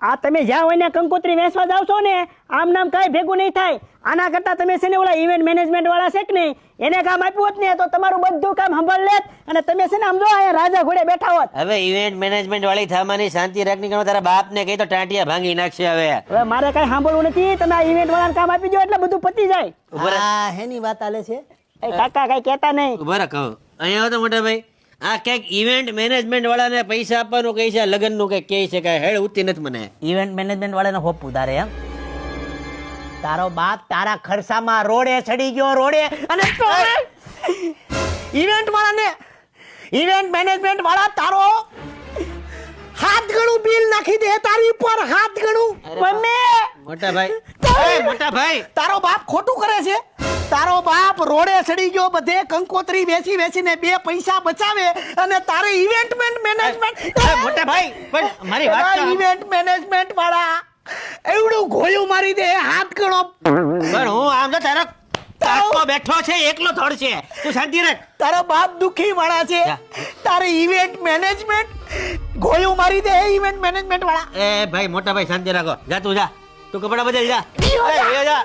આ તમે જ્યાં હોય ને કંકોત્રી વેચવા જાવ છો ને આમ નામ કાંઈ ભેગું નહીં થાય. આના કરતા તમે છે ને ઓલા ઇવેન્ટ મેનેજમેન્ટ વાળા છે કે નહીં એને કામ આપ્યું હોત ને તો તમારું બધું કામ સંભાળ લેત અને તમે છે ને આમ જો અહીંયા રાજા ઘોડે બેઠા હોત. હવે ઇવેન્ટ મેનેજમેન્ટ વાળી થામાની શાંતિ રાખની કરો. તારા બાપ ને કહી તો ટાંટિયા ભાંગી નાખશે. હવે મારે કાંઈ સાંભળવું નથી. તમે આ ઇવેન્ટ વાળાને કામ આપી દો એટલે બધું પતી જાય. આ હેની વાત આલે છે. એ કાકા કાંઈ કહેતા નહીં. ઉભા રહો કહો અહીંયા આવો તો મોટા ભાઈ. આ ક્યાંક ઇવેન્ટ મેનેજમેન્ટ વાળાને પૈસા આપવાનું કહે છે, લગ્નનું કંઈક કહે છે, કાંઈ હેડ ઉઠતી નથી મને. ઇવેન્ટ મેનેજમેન્ટ વાળાને હોપું તારે એમ. તારો બાપ તારા ખર્ચામાં રોડે ચડી ગયો રોડે અને ઇવેન્ટ વાળાને ઇવેન્ટ મેનેજમેન્ટ વાળા તારો હાથ ગણું બિલ નાખી દે તારી ઉપર હાથ ગણું. મમ્મી મોટા ભાઈ મોટા ભાઈ તારો બાપ ખોટું કરે છે. તારો બાપ રોડે ચડી ગયો બધે કંકોત્રી વેચી વેચીને 2 પૈસા બચાવે અને તારે ઇવેન્ટ મેનેજમેન્ટ મોટા ભાઈ પણ મારી વાત તો ઇવેન્ટ મેનેજમેન્ટ વાળા એવડું ગોળ્યું મારી દે હાથ ગણો. પણ હું આમ તો તારો કાકો બેઠો છે એકલો થોડ છે. તું શાંતિ રાખ. તારો બાપ દુખી વાળા છે. તારે ઇવેન્ટ મેનેજમેન્ટ ગોળ્યું મારી દે ઇવેન્ટ મેનેજમેન્ટ વાળા. એ ભાઈ મોટા ભાઈ શાંતિ રાખો. જા તું જા. તું કપડા બદલ જા. એ જા